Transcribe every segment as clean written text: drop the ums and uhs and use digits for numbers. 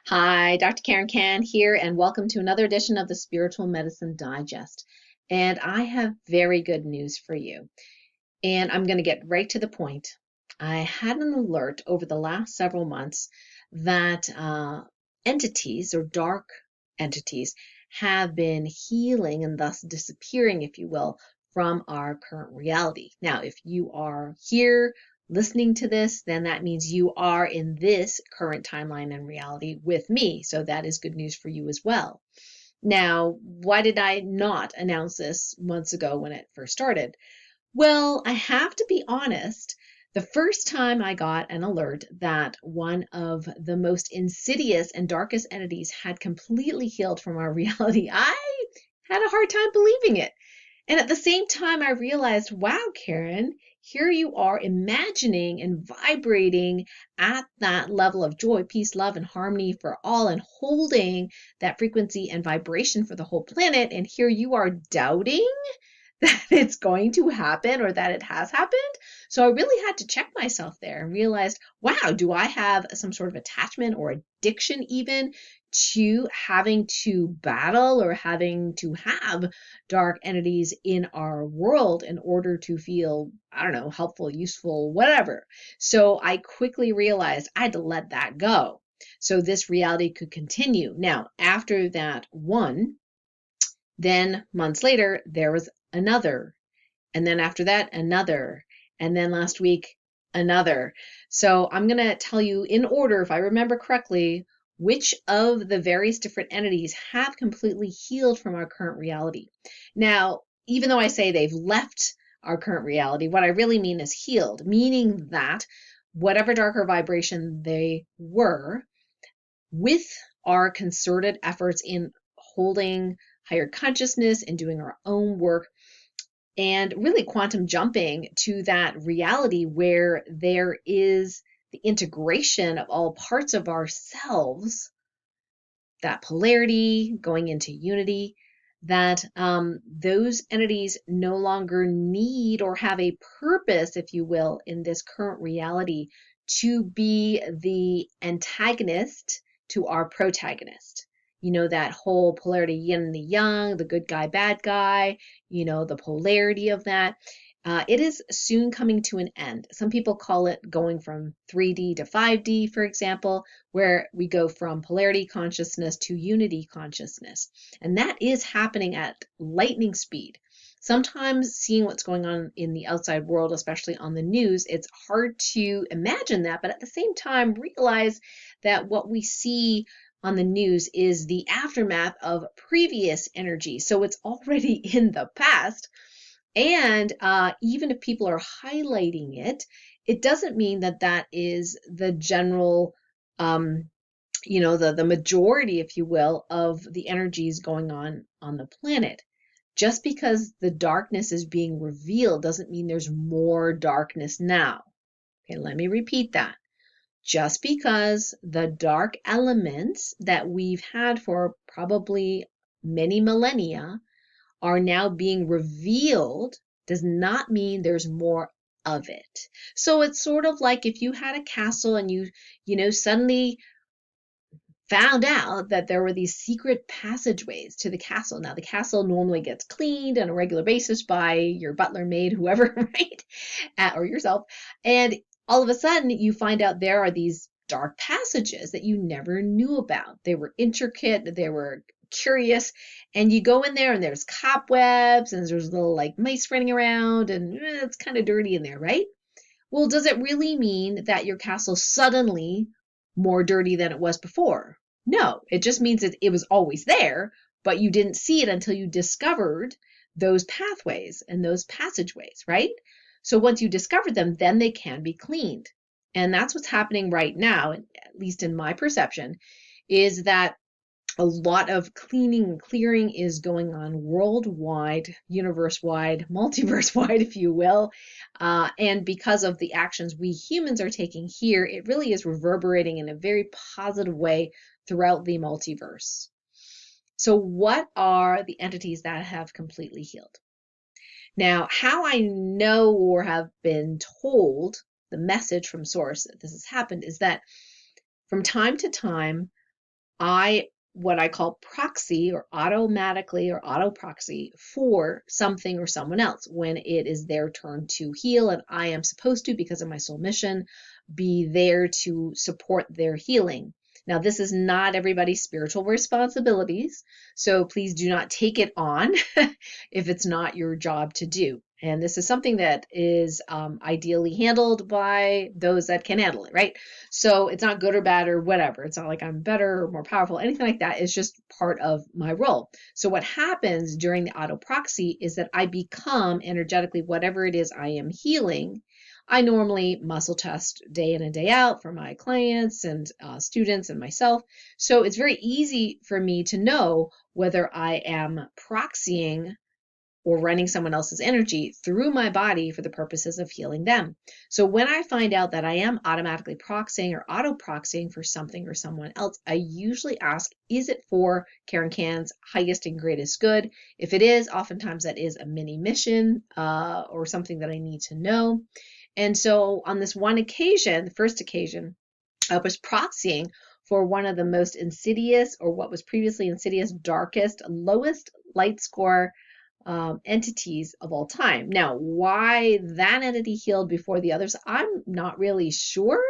Hi, Dr. Karen Can here, and welcome to another edition of the Spiritual Medicine Digest. And I have very good news for you. And I'm going to get right to the point. I had an alert over the last several months that entities or dark entities have been healing and thus disappearing, if you will, from our current reality. Now, if you are here listening to this, then that means you are in this current timeline and reality with me. So that is good news for you as well. Now, why did I not announce this months ago when it first started? Well, I have to be honest. The first time I got an alert that one of the most insidious and darkest entities had completely healed from our reality, I had a hard time believing it. And at the same time, I realized, wow, Karen, here you are imagining and vibrating at that level of joy, peace, love, and harmony for all, and holding that frequency and vibration for the whole planet. And here you are doubting that it's going to happen or that it has happened. So I really had to check myself there and realized, wow, do I have some sort of attachment or addiction even to having to battle or having to have dark entities in our world in order to feel, I don't know, helpful, useful, whatever. So I quickly realized I had to let that go so this reality could continue. Now, after that one, then months later, there was another. And then after that, another. And then last week, another. So I'm going to tell you in order, if I remember correctly, which of the various different entities have completely healed from our current reality. Now, even though I say they've left our current reality, what I really mean is healed, meaning that whatever darker vibration they were, with our concerted efforts in holding higher consciousness and doing our own work and really quantum jumping to that reality where there is the integration of all parts of ourselves, that polarity going into unity, that those entities no longer need or have a purpose, if you will, in this current reality to be the antagonist to our protagonist. You know, that whole polarity, yin and the yang, the good guy, bad guy, you know, the polarity of that. It is soon coming to an end. Some people call it going from 3D to 5D, for example, where we go from polarity consciousness to unity consciousness. And that is happening at lightning speed. Sometimes seeing what's going on in the outside world, especially on the news, it's hard to imagine that, but at the same time, realize that what we see on the news is the aftermath of previous energy. So it's already in the past. And even if people are highlighting it, it doesn't mean that that is the general, the majority, if you will, of the energies going on the planet. Just because the darkness is being revealed doesn't mean there's more darkness now. Okay, let me repeat that. Just because the dark elements that we've had for probably many millennia are now being revealed does not mean there's more of it. So it's sort of like if you had a castle and suddenly found out that there were these secret passageways to the castle. Now, the castle normally gets cleaned on a regular basis by your butler, maid, whoever, right? Or yourself. And all of a sudden, you find out there are these dark passages that you never knew about. They were intricate, they were curious, and you go in there and there's cobwebs and there's little like mice running around and it's kind of dirty in there, right? Well, does it really mean that your castle's suddenly more dirty than it was before? No, it just means that it was always there, but you didn't see it until you discovered those pathways and those passageways, right? So once you discover them, then they can be cleaned. And that's what's happening right now, at least in my perception, is that a lot of cleaning and clearing is going on worldwide, universe-wide, multiverse-wide, if you will. And because of the actions we humans are taking here, it really is reverberating in a very positive way throughout the multiverse. So what are the entities that have completely healed? Now, how I know or have been told the message from source that this has happened is that from time to time, what I call proxy or automatically or auto proxy for something or someone else when it is their turn to heal. And I am supposed to, because of my soul mission, be there to support their healing. Now, this is not everybody's spiritual responsibilities, so please do not take it on if it's not your job to do. And this is something that is ideally handled by those that can handle it, right? So it's not good or bad or whatever. It's not like I'm better or more powerful, anything like that. It's just part of my role. So what happens during the auto proxy is that I become energetically whatever it is I am healing. I normally muscle test day in and day out for my clients and students and myself. So it's very easy for me to know whether I am proxying or running someone else's energy through my body for the purposes of healing them. So when I find out that I am automatically proxying or auto proxying for something or someone else, I usually ask, is it for Karen Can's highest and greatest good? If it is, oftentimes that is a mini mission or something that I need to know. And so on this one occasion, the first occasion, I was proxying for one of the most insidious, or what was previously insidious, darkest, lowest light score entities of all time. Now, why that entity healed before the others, I'm not really sure,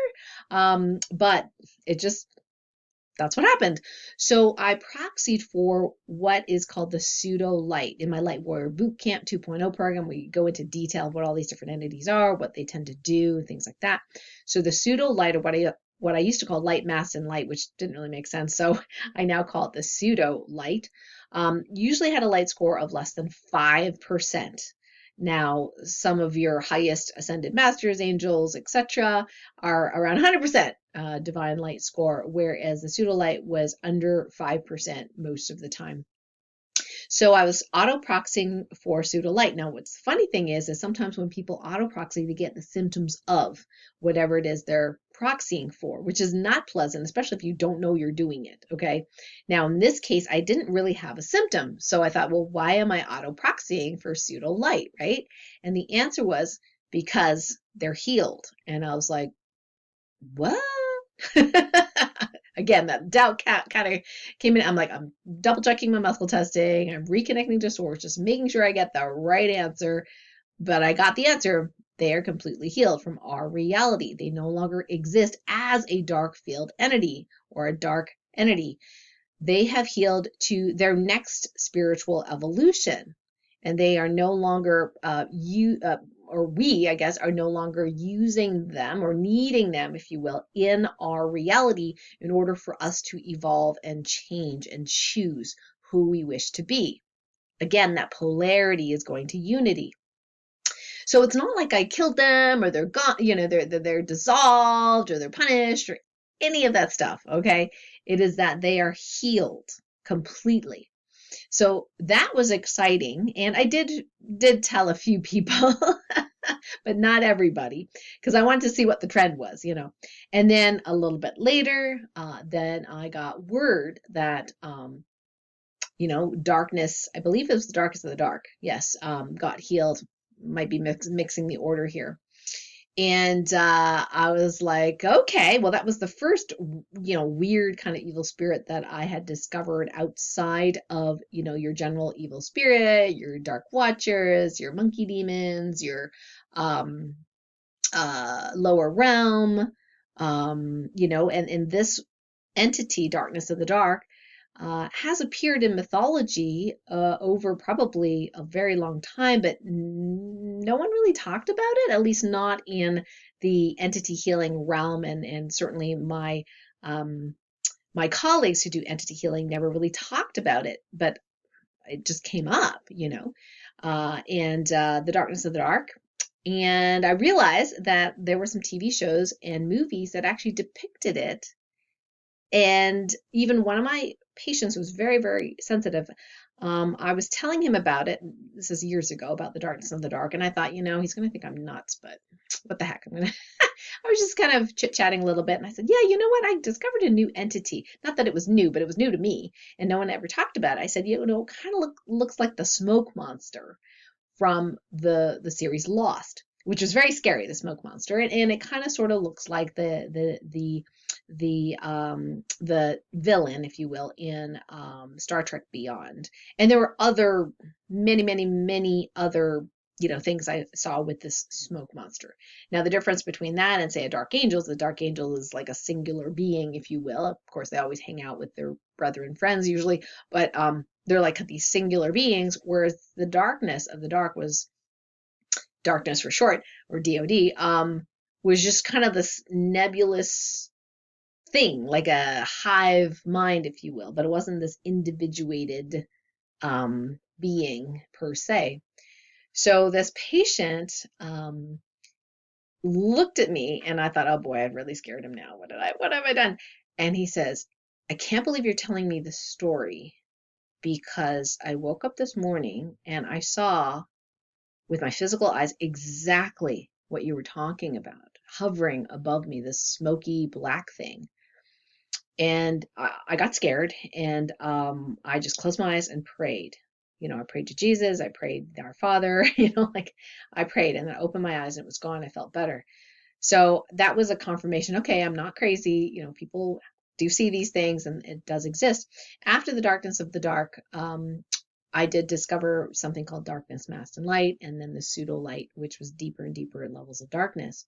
but it just, that's what happened. So I proxied for what is called the Pseudo Light. In my Light Warrior Bootcamp 2.0 program, we go into detail of what all these different entities are, what they tend to do, things like that. So the Pseudo Light, or what I used to call light, mass, and light, which didn't really make sense, so I now call it the Pseudo Light, usually had a light score of less than 5%. Now, some of your highest ascended masters, angels, etc., are around 100% divine light score, whereas the pseudo light was under 5% most of the time. So I was auto-proxying for pseudo light. Now, what's the funny thing is sometimes when people auto-proxy, they get the symptoms of whatever it is they're proxying for, which is not pleasant, especially if you don't know you're doing it, okay? Now, in this case, I didn't really have a symptom. So I thought, well, why am I auto-proxying for pseudo light, right? And the answer was because they're healed. And I was like, what? Again, that doubt kind of came in. I'm like, I'm double checking my muscle testing. I'm reconnecting to source, just making sure I get the right answer. But I got the answer. They are completely healed from our reality. They no longer exist as a dark field entity or a dark entity. They have healed to their next spiritual evolution. And they are no longer or we, I guess, are no longer using them or needing them, if you will, in our reality in order for us to evolve and change and choose who we wish to be. Again, that polarity is going to unity. So it's not like I killed them or they're gone, they're dissolved or they're punished or any of that stuff, okay? It is that they are healed completely. So that was exciting, and I did tell a few people, but not everybody, because I wanted to see what the trend was, And then a little bit later, then I got word that, darkness, I believe it was the darkest of the dark, yes, got healed. Might be mixing the order here. And I was like, okay, well, that was the first, weird kind of evil spirit that I had discovered outside of, your general evil spirit, your dark watchers, your monkey demons, your lower realm, and this entity, darkness of the dark, has appeared in mythology over probably a very long time, but no one really talked about it, at least not in the entity healing realm, and certainly my colleagues who do entity healing never really talked about it, but it just came up, and the darkness of the dark. And I realized that there were some TV shows and movies that actually depicted it. And even one of my patients was very, very sensitive. I was telling him about it. This is years ago, about the darkness of the dark. And I thought, he's going to think I'm nuts, but what the heck? I was just kind of chit-chatting a little bit. And I said, yeah, you know what? I discovered a new entity. Not that it was new, but it was new to me. And no one ever talked about it. I said, kind of looks like the smoke monster from the series Lost, which was very scary, the smoke monster. And it kind of sort of looks like the the villain, if you will, in Star Trek Beyond. And there were other many other things I saw with this smoke monster. Now the difference between that and say a dark angel is the dark angel is like a singular being, if you will. Of course, they always hang out with their brother and friends usually, but they're like these singular beings, whereas the darkness of the dark was darkness for short, or DOD, was just kind of this nebulous thing, like a hive mind, if you will, but it wasn't this individuated being per se. So this patient looked at me, and I thought, oh boy, I've really scared him now. What have I done? And he says, I can't believe you're telling me this story, because I woke up this morning and I saw with my physical eyes exactly what you were talking about, hovering above me, this smoky black thing. And I got scared, and I just closed my eyes and prayed. I prayed to Jesus, I prayed to our Father, like I prayed, and then I opened my eyes and it was gone. I felt better. So that was a confirmation. Okay, I'm not crazy. People do see these things, and it does exist. After the darkness of the dark, I did discover something called darkness masked in light, and then the pseudo light, which was deeper and deeper in levels of darkness.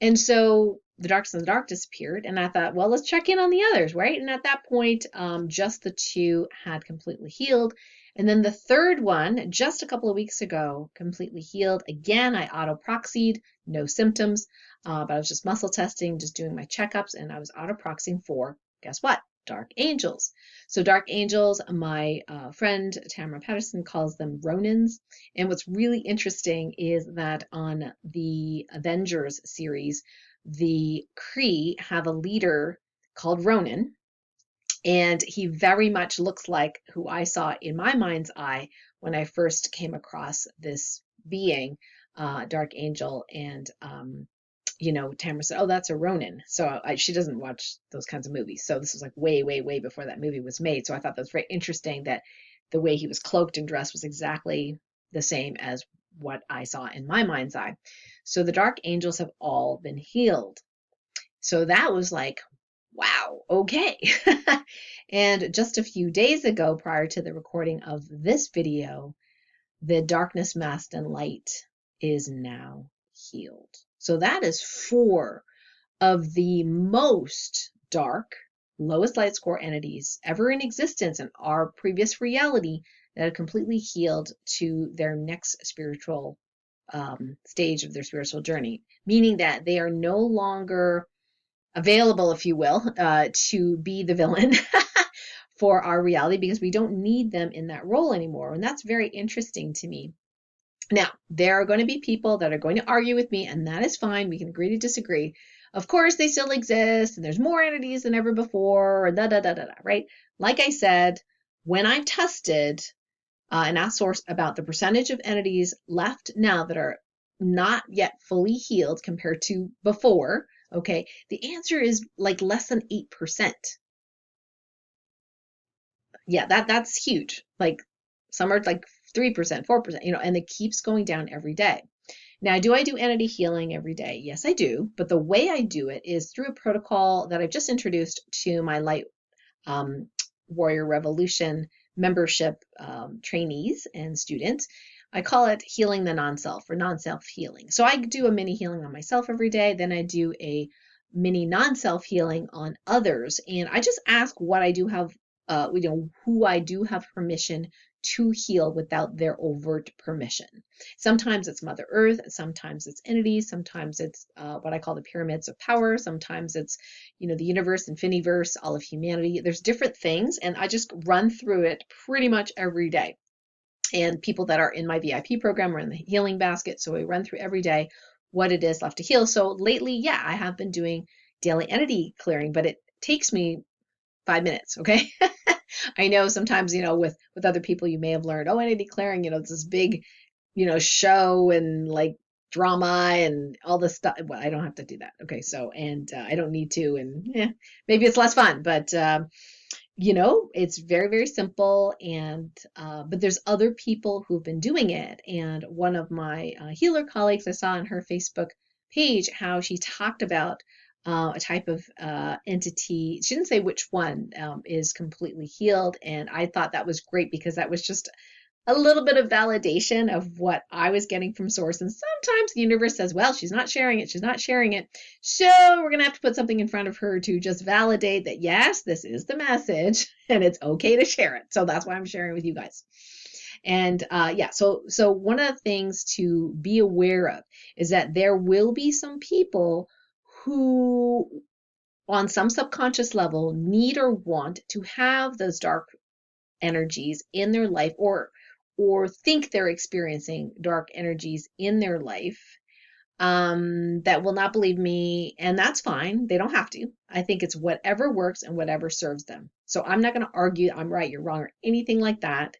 And so the darkness of the dark disappeared, and I thought, well, let's check in on the others, right? And at that point, just the two had completely healed. And then the third one, just a couple of weeks ago, completely healed. Again, I auto-proxied, no symptoms, but I was just muscle testing, just doing my checkups, and I was auto-proxying for, guess what? Dark angels. So dark angels, my friend Tamara Patterson calls them Ronins. And what's really interesting is that on the Avengers series, the Kree have a leader called Ronin, and he very much looks like who I saw in my mind's eye when I first came across this being, Dark Angel. And Tamara said, oh, that's a Ronin. So she doesn't watch those kinds of movies. So this was like way before that movie was made. So I thought that was very interesting that the way he was cloaked and dressed was exactly the same as what I saw in my mind's eye. So the dark angels have all been healed. So that was like, wow, okay. And just a few days ago, prior to the recording of this video, the darkness masked in light is now healed. So that is 4 of the most dark, lowest light score entities ever in existence in our previous reality that have completely healed to their next spiritual stage of their spiritual journey, meaning that they are no longer available, if you will, to be the villain for our reality, because we don't need them in that role anymore. And that's very interesting to me. Now, there are going to be people that are going to argue with me, and that is fine. We can agree to disagree. Of course, they still exist, and there's more entities than ever before, right? Like I said, when I've tested and asked Source about the percentage of entities left now that are not yet fully healed compared to before, okay, the answer is like less than 8%. Yeah, that's huge. Like some are like 3%, 4%, and it keeps going down every day. Now, do I do entity healing every day? Yes, I do. But the way I do it is through a protocol that I've just introduced to my Light Warrior Revolution membership trainees and students. I call it healing the non-self, or non-self healing. So I do a mini healing on myself every day. Then I do a mini non-self healing on others. And I just ask what I do have, who I do have permission to heal without their overt permission. Sometimes it's Mother Earth, sometimes it's entities, sometimes it's what I call the pyramids of power, sometimes it's, the universe, infiniverse, all of humanity. There's different things, and I just run through it pretty much every day. And people that are in my VIP program are in the healing basket, so we run through every day what it is left to heal. So lately, yeah, I have been doing daily entity clearing, but it takes me 5 minutes, okay? I know sometimes, with other people, you may have learned, oh, entity clearing, it's this big, show and like drama and all this stuff. Well, I don't have to do that. Okay. So, and I don't need to, and maybe it's less fun, but, it's very simple. And, but there's other people who've been doing it. And one of my healer colleagues, I saw on her Facebook page how she talked about a type of entity. She didn't say which one is completely healed. And I thought that was great because that was just a little bit of validation of what I was getting from source. And sometimes the universe says, well, she's not sharing it. She's not sharing it. So we're going to have to put something in front of her to just validate that, yes, this is the message and it's okay to share it. So that's why I'm sharing it with you guys. And yeah, so one of the things to be aware of is that there will be some people who on some subconscious level need or want to have those dark energies in their life, or think they're experiencing dark energies in their life, that will not believe me, and that's fine. They don't have to. I think it's whatever works and whatever serves them. So I'm not going to argue I'm right, you're wrong, or anything like that.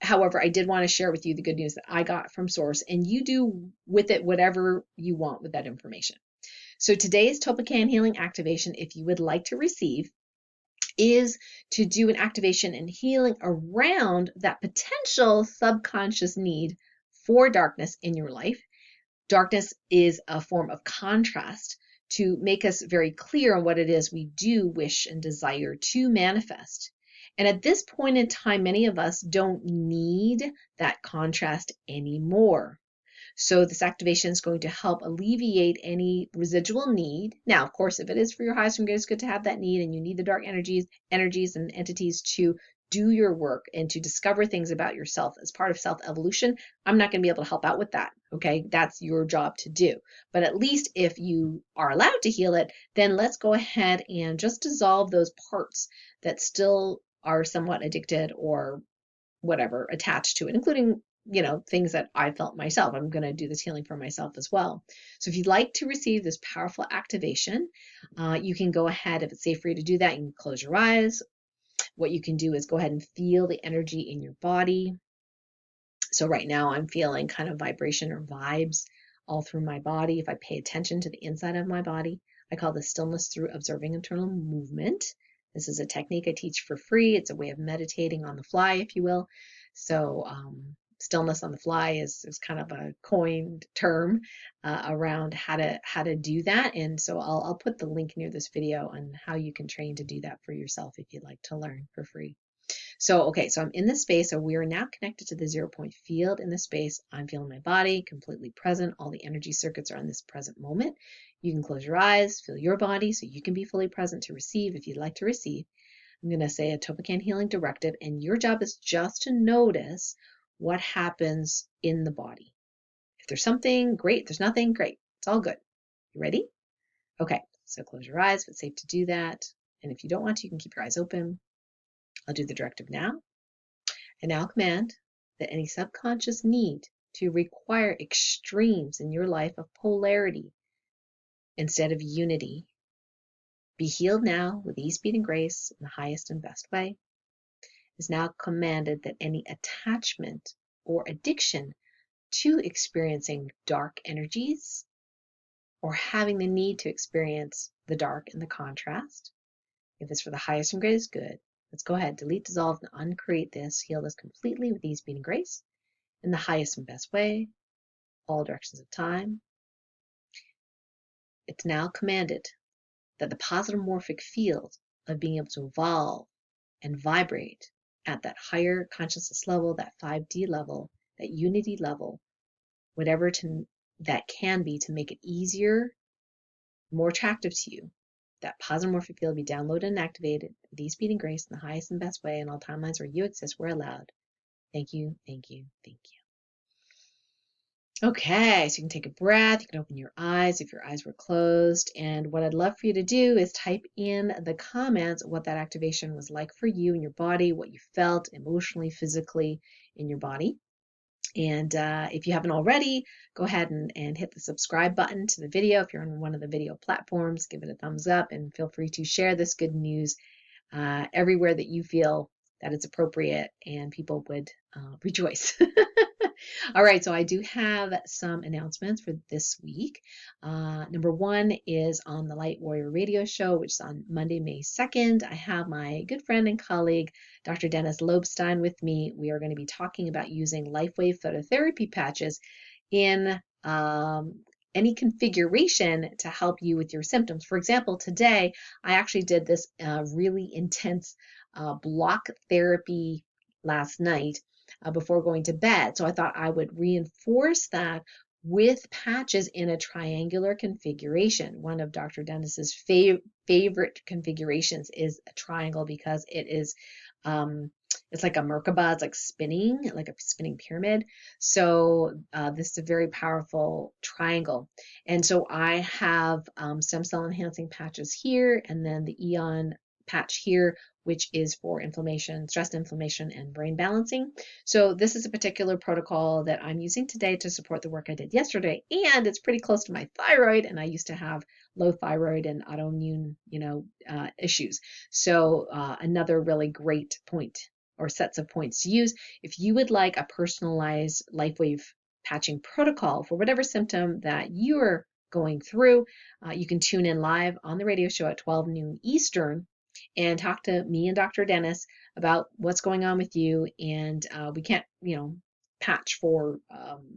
However, I did want to share with you the good news that I got from source, and you do with it whatever you want with that information. So today's TOLPAKAN Healing Activation, if you would like to receive, is to do an activation and healing around that potential subconscious need for darkness in your life. Darkness is a form of contrast to make us very clear on what it is we do wish and desire to manifest. And at this point in time, many of us don't need that contrast anymore. So this activation is going to help alleviate any residual need. Now, of course, if it is for your highest and greatest good to have that need, and you need the dark energies and entities to do your work and to discover things about yourself as part of self-evolution, I'm not going to be able to help out with that. Okay, that's your job to do. But at least if you are allowed to heal it, then let's go ahead and just dissolve those parts that still are somewhat addicted or whatever attached to it, including things that I felt myself. I'm going to do this healing for myself as well. So if you'd like to receive this powerful activation, you can go ahead, if it's safe for you to do that, you can close your eyes. What you can do is go ahead and feel the energy in your body. So right now I'm feeling kind of vibration or vibes all through my body. If I pay attention to the inside of my body, I call this stillness through observing internal movement. This is a technique I teach for free. It's a way of meditating on the fly, if you will. So stillness on the fly is kind of a coined term around how to do that. And so I'll put the link near this video on how you can train to do that for yourself if you'd like to learn for free. So, okay, so I'm in this space. So we are now connected to the 0 point field in this space. I'm feeling my body completely present. All the energy circuits are in this present moment. You can close your eyes, feel your body so you can be fully present to receive if you'd like to receive. I'm going to say a TOLPAKAN healing directive, and your job is just to notice what happens in the body. If there's something, great. If there's nothing, great. It's all good. You ready? Okay, so close your eyes if it's safe to do that. And if you don't want to, you can keep your eyes open. I'll do the directive now. I now command that any subconscious need to require extremes in your life of polarity instead of unity be healed now with ease, speed, and grace in the highest and best way. It is now commanded that any attachment or addiction to experiencing dark energies or having the need to experience the dark and the contrast, if it's for the highest and greatest good, let's go ahead, delete, dissolve, and uncreate this, heal this completely with ease, speed, and grace in the highest and best way, all directions of time. It's now commanded that the positive morphic field of being able to evolve and vibrate at that higher consciousness level, that 5D level, that unity level, whatever that can be to make it easier, more attractive to you, that positive morphic field be downloaded and activated with ease, speed, and grace in the highest and best way in all timelines where you exist, where allowed. Thank you, thank you, thank you. Okay, so you can take a breath, you can open your eyes if your eyes were closed, and what I'd love for you to do is type in the comments what that activation was like for you in your body, what you felt emotionally, physically in your body. And if you haven't already, go ahead and hit the subscribe button to the video. If you're on one of the video platforms, give it a thumbs up, and feel free to share this good news everywhere that you feel that it's appropriate and people would rejoice. All right, so I do have some announcements for this week. Number one is on the Light Warrior Radio Show, which is on Monday, May 2nd. I have my good friend and colleague, Dr. Dennis Lobstein, with me. We are going to be talking about using LifeWave phototherapy patches in any configuration to help you with your symptoms. For example, today I actually did this really intense block therapy last night before going to bed. So I thought I would reinforce that with patches in a triangular configuration. One of Dr. Dennis's favorite configurations is a triangle because it is it's like a Merkaba, it's like spinning, like a spinning pyramid. So this is a very powerful triangle. And so I have stem cell enhancing patches here, and then the Eon patch here, which is for inflammation, stress inflammation, and brain balancing. So this is a particular protocol that I'm using today to support the work I did yesterday, and it's pretty close to my thyroid, and I used to have low thyroid and autoimmune, issues. So another really great point or sets of points to use. If you would like a personalized LifeWave patching protocol for whatever symptom that you're going through, you can tune in live on the radio show at 12 noon Eastern and talk to me and Dr. Dennis about what's going on with you. And we can't, patch for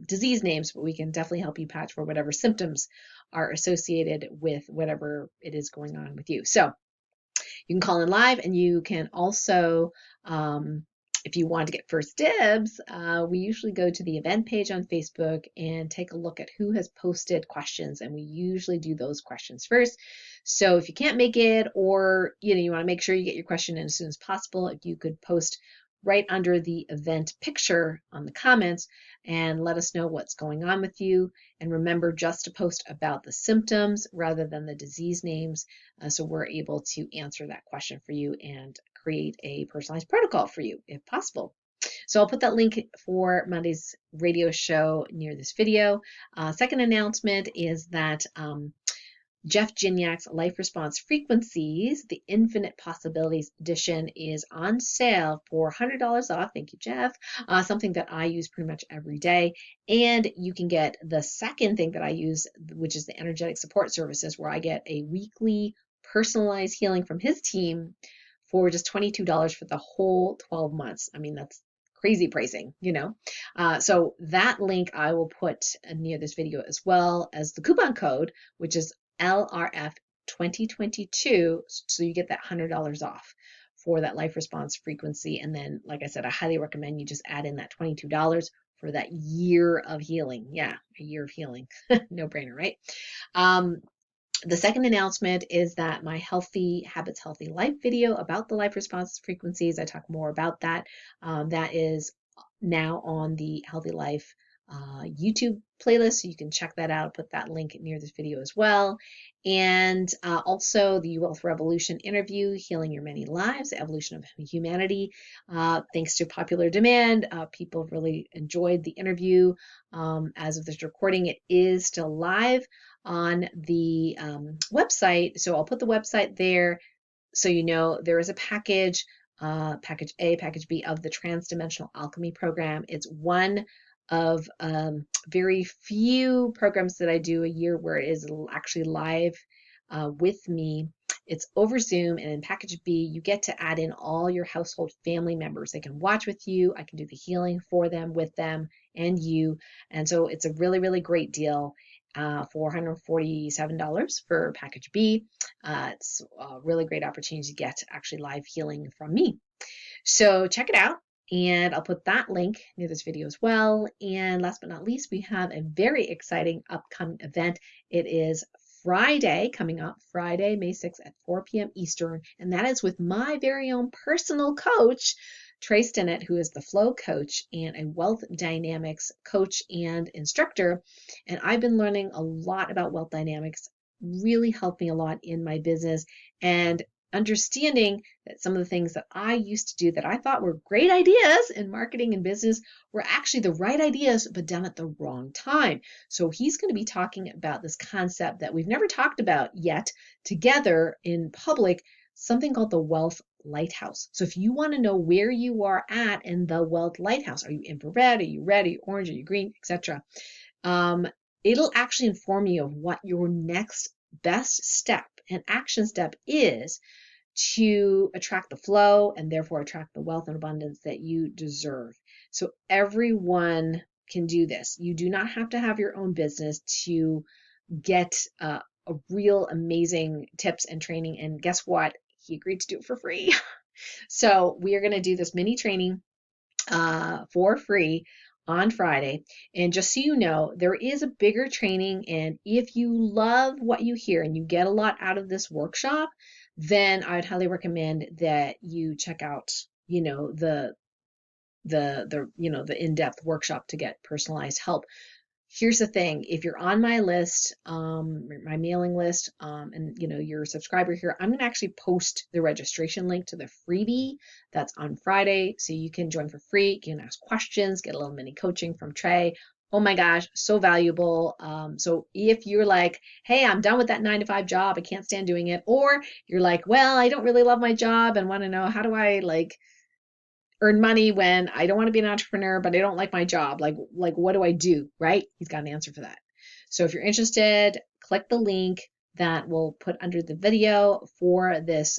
disease names, but we can definitely help you patch for whatever symptoms are associated with whatever it is going on with you. So you can call in live, and you can also, if you want to get first dibs, we usually go to the event page on Facebook and take a look at who has posted questions, and we usually do those questions first. So if you can't make it, or you want to make sure you get your question in as soon as possible, if you could post right under the event picture on the comments and let us know what's going on with you. And remember just to post about the symptoms rather than the disease names, so we're able to answer that question for you and create a personalized protocol for you if possible. So I'll put that link for Monday's radio show near this video. Second announcement is that Jeff Gignac's Life Response Frequencies, the Infinite Possibilities Edition, is on sale for $100 off. Thank you, Jeff. Something that I use pretty much every day. And you can get the second thing that I use, which is the Energetic Support Services, where I get a weekly personalized healing from his team for just $22 for the whole 12 months. I mean, that's crazy pricing, So that link I will put near this video, as well as the coupon code, which is LRF 2022, so you get that $100 off for that life response frequency. And then, like I said, I highly recommend you just add in that $22 for that year of healing. Yeah, a year of healing. No brainer, right? The second announcement is that my Healthy Habits, Healthy Life video about the life response frequencies, I talk more about that. That is now on the Healthy Life YouTube playlist, so you can check that out. I'll put that link near this video as well. And also the Wealth Revolution interview, Healing Your Many Lives, the Evolution of Humanity. Thanks to popular demand, people really enjoyed the interview. As of this recording, it is still live on the website. So I'll put the website there so there is a package, package A, package B of the Transdimensional Alchemy program. It's one of very few programs that I do a year where it is actually live with me. It's over Zoom, and in package B, you get to add in all your household family members. They can watch with you. I can do the healing for them, with them, and you. And so it's a really, really great deal for $147 for package B. It's a really great opportunity to get actually live healing from me. So check it out. And I'll put that link near this video as well. And last but not least, we have a very exciting upcoming event. It is Friday, coming up, Friday, May 6th at 4 p.m. Eastern. And that is with my very own personal coach, Trey Stinnett, who is the Flow Coach and a wealth dynamics coach and instructor. And I've been learning a lot about wealth dynamics, really helped me a lot in my business, and understanding that some of the things that I used to do that I thought were great ideas in marketing and business were actually the right ideas, but done at the wrong time. So he's going to be talking about this concept that we've never talked about yet together in public, something called the Wealth Lighthouse. So if you want to know where you are at in the Wealth Lighthouse, are you infrared, are you red, are you orange, are you green, etc., it'll actually inform you of what your next best step and action step is to attract the flow and therefore attract the wealth and abundance that you deserve. So everyone can do this. You do not have to have your own business to get a real amazing tips and training. And guess what? He agreed to do it for free. So we are going to do this mini training for free on Friday. And just so you know, there is a bigger training. And if you love what you hear and you get a lot out of this workshop, then I would highly recommend that you check out, the in-depth workshop to get personalized help. Here's the thing, if you're on my list, my mailing list, and you're a subscriber here, I'm going to actually post the registration link to the freebie that's on Friday, so you can join for free. You can ask questions, get a little mini coaching from Trey. Oh my gosh, so valuable. So if you're like, hey, I'm done with that 9 to 5 job, I can't stand doing it, or you're like, well, I don't really love my job and want to know how do I earn money when I don't want to be an entrepreneur, but I don't like my job. Like what do I do, right? He's got an answer for that. So if you're interested, click the link that we'll put under the video for this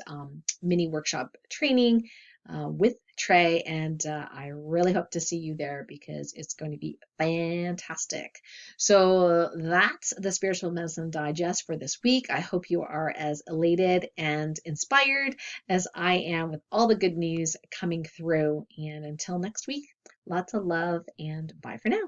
mini workshop training with Trey, and I really hope to see you there because it's going to be fantastic. So that's the Spiritual Medicine Digest for this week. I hope you are as elated and inspired as I am with all the good news coming through. And until next week, lots of love and bye for now.